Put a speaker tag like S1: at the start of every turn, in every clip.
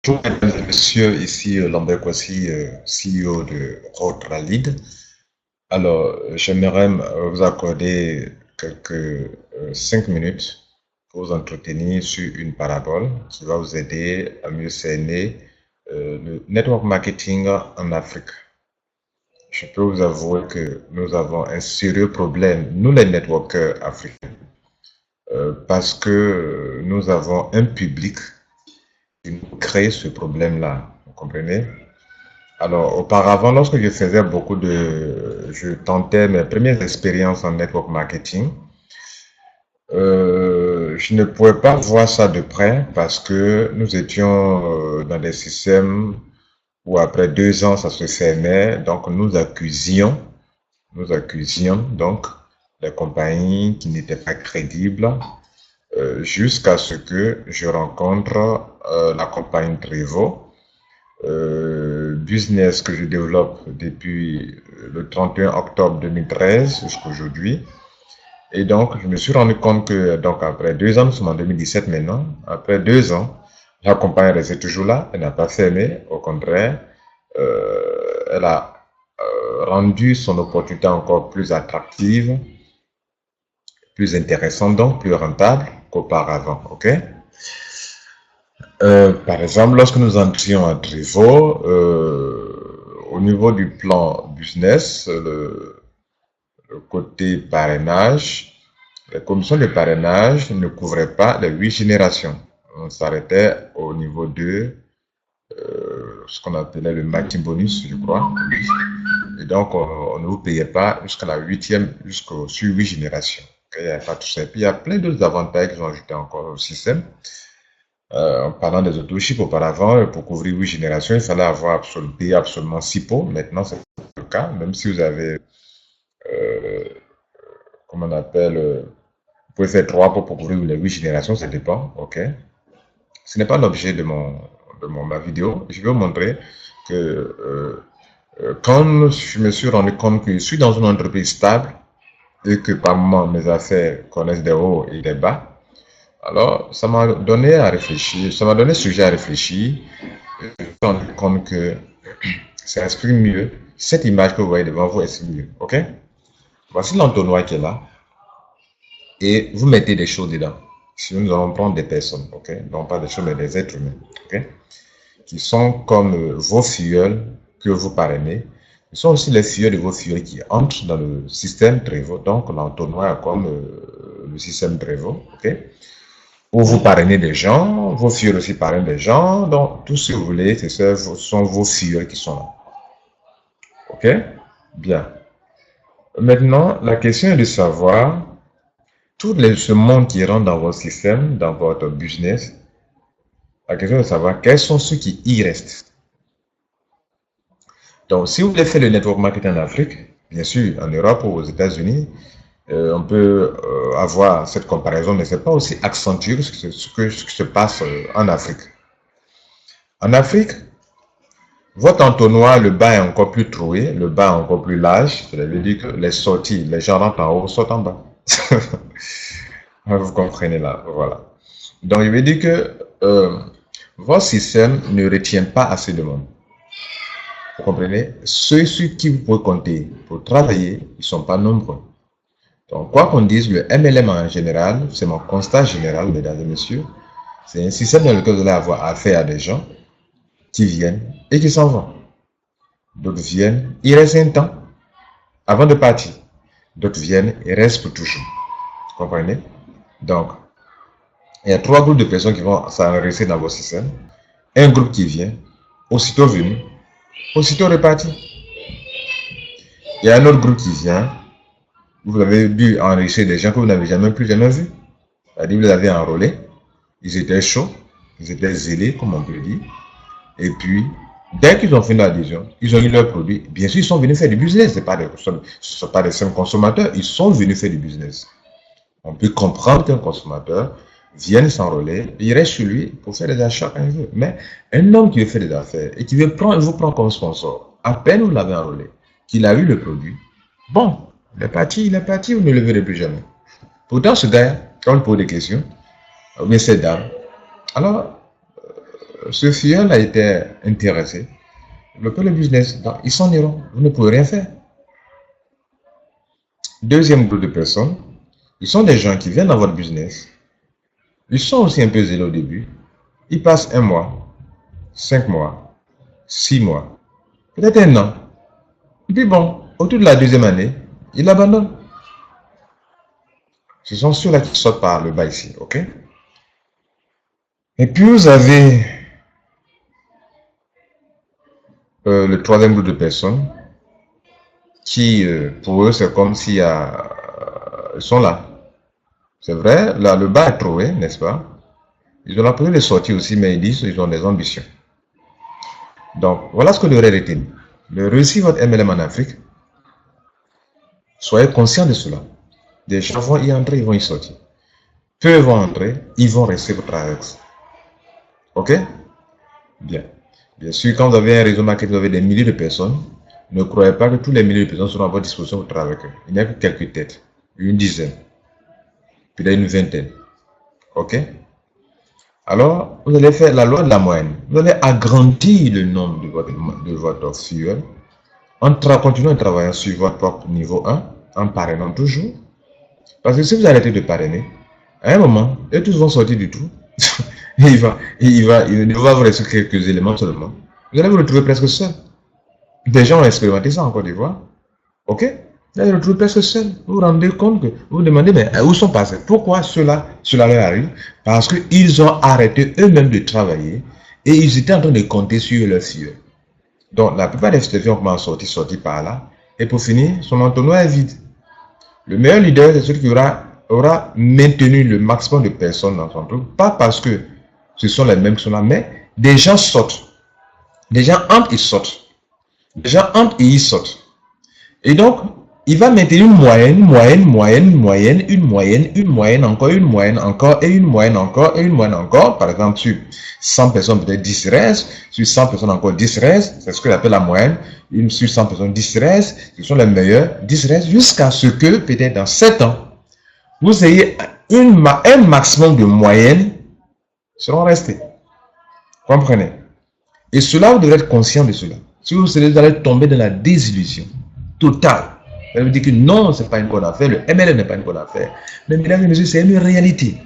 S1: Bonjour mesdames et messieurs, ici Lambert Kwasi, CEO de Rotralid. Alors, j'aimerais vous accorder quelques 5 minutes pour vous entretenir sur une parabole qui va vous aider à mieux cerner le network marketing en Afrique. Je peux vous avouer que nous avons un sérieux problème, nous les networkers africains, parce que nous avons un public qui nous crée ce problème-là. Vous comprenez? Alors, auparavant, lorsque je tentais mes premières expériences en network marketing, je ne pouvais pas voir ça de près parce que nous étions dans des systèmes où après 2 ans, ça se fermait. Donc, nous accusions donc les compagnies qui n'étaient pas crédibles jusqu'à ce que je rencontre la compagnie Trevo, business que je développe depuis le 31 octobre 2013 jusqu'à aujourd'hui. Et donc, je me suis rendu compte que, donc, après 2 ans, nous sommes en 2017 maintenant, après 2 ans, la compagnie reste toujours là, elle n'a pas fermé, au contraire, elle a rendu son opportunité encore plus attractive, plus intéressante, donc plus rentable qu'auparavant, ok? Par exemple, lorsque nous entrions à Trevo, au niveau du plan business, le côté parrainage, les commissions de parrainage ne couvraient pas les 8 générations. On s'arrêtait au niveau de ce qu'on appelait le matching bonus, je crois. Et donc, on ne vous payait pas jusqu'à la 8e, sur 8 générations. Il n'y a pas tout ça. Et puis, il y a plein d'autres avantages qu'ils ont ajoutés encore au système. En parlant des autochips auparavant, pour couvrir 8 générations, il fallait payer absolument 6 pots. Maintenant, c'est le cas. Même si vous avez, comment on appelle, vous pouvez faire 3 pots pour couvrir les 8 générations, ça dépend. OK. Ce n'est pas l'objet de ma vidéo. Je vais vous montrer que quand je me suis rendu compte que je suis dans une entreprise stable et que par moment mes affaires connaissent des hauts et des bas, alors ça m'a donné à réfléchir, ça m'a donné sujet à réfléchir. Je me suis rendu compte que ça exprime mieux. Cette image que vous voyez devant vous exprime mieux. OK? Voici l'entonnoir qui est là. Et vous mettez des choses dedans. Si nous allons prendre des personnes, OK? Non pas des choses, mais des êtres humains, OK? Qui sont comme vos filleuls que vous parrainez. Ce sont aussi les filleuls de vos filleuls qui entrent dans le système Trevo. Donc, l'entonnoir est comme le système Trevo, OK? Où vous parrainez des gens, vos filleuls aussi parrainent des gens. Donc, tout ce que vous voulez, ce sont vos filleuls qui sont là. OK? Bien. Maintenant, la question est de savoir, ce monde qui rentre dans votre système, dans votre business, la question est de savoir quels sont ceux qui y restent. Donc, si vous voulez faire le network marketing en Afrique, bien sûr, en Europe ou aux États-Unis, on peut avoir cette comparaison, mais ce n'est pas aussi accentué que ce qui se passe en Afrique. En Afrique, votre entonnoir, le bas est encore plus troué, le bas est encore plus large. Ça veut dire que les sorties, les gens rentrent en haut, sortent en bas. Vous comprenez là, voilà. Donc, je veux dire que votre système ne retient pas assez de monde. Vous comprenez? Ceux sur qui vous pouvez compter pour travailler, ils ne sont pas nombreux. Donc, quoi qu'on dise, le MLM en général, c'est mon constat général, mesdames et messieurs, c'est un système dans lequel vous allez avoir affaire à des gens qui viennent et qui s'en vont. D'autres viennent, ils restent un temps avant de partir. D'autres viennent et restent pour toujours. Vous comprenez? Donc, il y a 3 groupes de personnes qui vont s'enregistrer dans votre système. Un groupe qui vient, aussitôt venu, aussitôt reparti. Il y a un autre groupe qui vient. Vous avez dû enregistrer des gens que vous n'avez jamais vus. C'est-à-dire, vous les avez enrôlés. Ils étaient chauds, ils étaient zélés, comme on peut dire. Et puis, dès qu'ils ont fait l'adhésion, ils ont eu leur produit. Bien sûr, ils sont venus faire du business. Ce ne sont pas des simples consommateurs, ils sont venus faire du business. On peut comprendre qu'un consommateur vienne s'enrôler, il reste chez lui pour faire des achats quand il veut. Mais un homme qui veut faire des affaires et qui vous prend comme sponsor, à peine vous l'avez enrôlé, qu'il a eu le produit, bon, il est parti, vous ne le verrez plus jamais. Pourtant, ce gars, quand on lui pose des questions, ou bien cette dame, alors, ce fuel a été intéressé, développer le business, donc ils s'en iront, vous ne pouvez rien faire. Deuxième groupe de personnes, ils sont des gens qui viennent dans votre business, ils sont aussi un peu zélés au début, ils passent 1 mois, 5 mois, 6 mois, peut-être 1 an, et puis bon, autour de la deuxième année, ils l'abandonnent. Ce sont ceux-là qui sortent par le bas ici, ok? Et puis vous avez le troisième groupe de personnes qui, pour eux, c'est comme s'il y a... ils sont là. C'est vrai, là, le bas est trouvé, n'est-ce pas? Ils ont la possibilité de sortir aussi, mais ils disent qu'ils ont des ambitions. Donc, voilà ce que vous devrez retenir. De réussir votre MLM en Afrique, soyez conscient de cela. Des gens vont y entrer, ils vont y sortir. Peu vont entrer, ils vont rester pour travailler. Ok? Bien. Bien sûr, quand vous avez un réseau marketing, vous avez des milliers de personnes. Ne croyez pas que tous les milliers de personnes seront à votre disposition pour travailler avec eux. Il n'y a que quelques têtes. Une dizaine. Peut-être une vingtaine. Ok? Alors, vous allez faire la loi de la moyenne. Vous allez agrandir le nombre de votre fuel en continuant à travailler sur votre propre niveau 1, en parrainant toujours. Parce que si vous arrêtez de parrainer, à un moment, eux tous vont sortir du tout. il ne va vous rester quelques éléments seulement. Vous allez vous retrouver presque seul. Des gens ont expérimenté ça en Côte d'Ivoire. Ok? Vous allez vous retrouver presque seul. Vous vous rendez compte que vous vous demandez, mais où sont passés? Pourquoi cela leur arrive? Parce qu'ils ont arrêté eux-mêmes de travailler et ils étaient en train de compter sur leur fuel. Donc, la plupart des stupéfiants commencent à sortir par là. Et pour finir, son entonnoir est vide. Le meilleur leader, c'est celui qui aura maintenu le maximum de personnes dans son truc. Pas parce que ce sont les mêmes qui sont là, mais des gens sortent. Des gens entrent et sortent. Des gens entrent et ils sortent. Et donc, il va maintenir une moyenne, encore une moyenne, encore, et une moyenne encore, et une moyenne encore. Par exemple, sur 100 personnes, peut-être 10 restent. Sur 100 personnes, encore 10 restent. C'est ce que j'appelle la moyenne. Sur 100 personnes, 10 restent. Ce sont les meilleurs. 10 restent jusqu'à ce que, peut-être dans 7 ans, vous ayez un maximum de moyennes seront restés. Comprenez? Et cela, vous devez être conscient de cela. Si vous allez tomber dans la désillusion totale, ça veut dire que non, ce n'est pas une bonne affaire, le MLM n'est pas une bonne affaire. Mais mesdames et messieurs, c'est une réalité.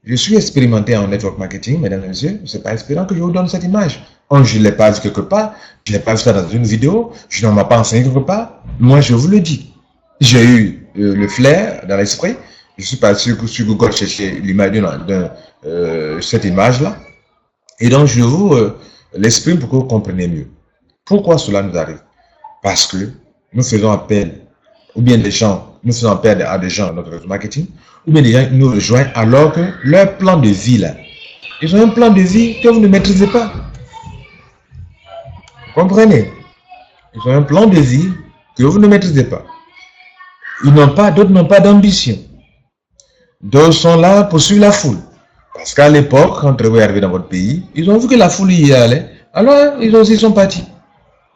S1: Je suis expérimenté en network marketing, mesdames et messieurs, ce n'est pas inspirant que je vous donne cette image. Je ne l'ai pas vu quelque part, je n'ai pas vu ça dans une vidéo, je n'en m'a pas enseigné quelque part. Moi, je vous le dis. J'ai eu le flair dans l'esprit. Je suis parti sur Google chercher l'image cette image-là. Et donc, je vous l'exprime pour que vous compreniez mieux. Pourquoi cela nous arrive? Parce que nous faisons appel, ou bien nous faisons appel à des gens dans notre réseau marketing, ou bien des gens nous rejoignent alors que leur plan de vie là, ils ont un plan de vie que vous ne maîtrisez pas. Vous comprenez? Ils ont un plan de vie que vous ne maîtrisez pas. D'autres n'ont pas d'ambition. D'autres sont là pour suivre la foule. Parce qu'à l'époque, quand vous arrivez dans votre pays, ils ont vu que la foule y allait. Alors, ils aussi sont partis.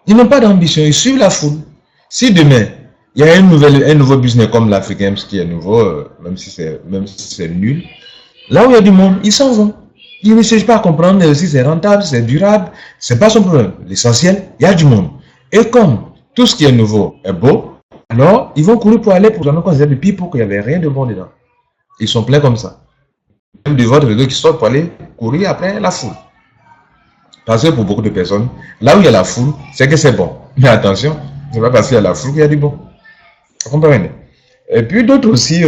S1: Ils n'ont pas d'ambition, ils suivent la foule. Si demain, il y a un nouveau business comme l'Africains qui est nouveau, même si c'est nul, là où il y a du monde, ils s'en vont. Ils ne cherchent pas à comprendre si c'est rentable, si c'est durable. Ce n'est pas son problème. L'essentiel, il y a du monde. Et comme tout ce qui est nouveau est beau, alors ils vont courir pour aller pour nous considérer depuis pour qu'il n'y avait rien de bon dedans. Ils sont pleins comme ça. Même de votre réseau qui sort pour aller courir après la foule. Parce que pour beaucoup de personnes, là où il y a la foule, c'est que c'est bon. Mais attention, ce n'est pas parce qu'il y a la foule qu'il y a du bon. Vous comprenez? Et puis d'autres aussi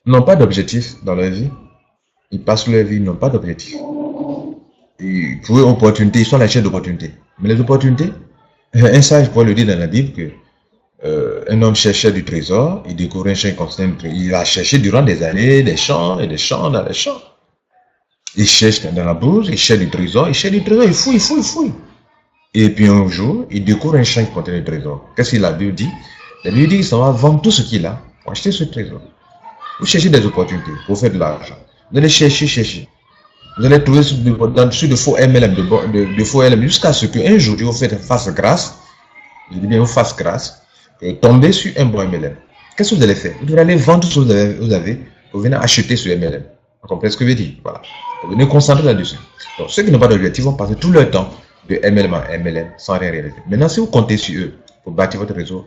S1: n'ont pas d'objectif dans leur vie. Ils passent leur vie, ils n'ont pas d'objectif. Ils trouvent opportunités, ils sont la chaîne d'opportunités. Mais les opportunités, un sage pourrait le dire dans la Bible que un homme cherchait du trésor, il découvre un champ constant, il a cherché durant des années des champs et des champs dans les champs. Il cherche dans la bourse, il cherche du trésor, il fouille. Et puis un jour, il découvre un champ qui contient du trésor. Qu'est-ce que la Bible dit? La Bible dit qu'il s'en va vendre tout ce qu'il a pour acheter ce trésor. Vous cherchez des opportunités pour faire de l'argent. Vous allez chercher. Vous allez trouver sur de faux MLM, de faux LM, jusqu'à ce qu'un jour, vous faites face grâce. Je dis bien, vous fasse grâce. Tomber sur un bon MLM. Qu'est-ce que vous allez faire? Vous devez aller vendre tout ce que vous avez pour venir acheter ce MLM. Vous comprenez ce que je veux dire? Voilà. Venez concentrer là-dessus. Donc, ceux qui n'ont pas d'objectif vont passer tout leur temps de MLM en MLM sans rien réaliser. Maintenant, si vous comptez sur eux pour bâtir votre réseau,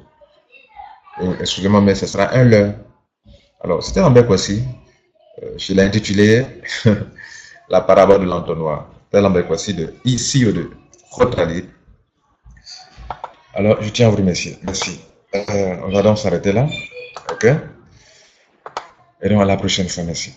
S1: excusez-moi, mais ce sera un leurre. Alors, c'était Lambert Kwasi. Je l'ai intitulé La parabole de l'entonnoir. C'était Lambert Kwasi de CEO de Rotrali. Alors, je tiens à vous remercier. Merci. On va donc s'arrêter là. OK? Et donc, à la prochaine fois. Merci.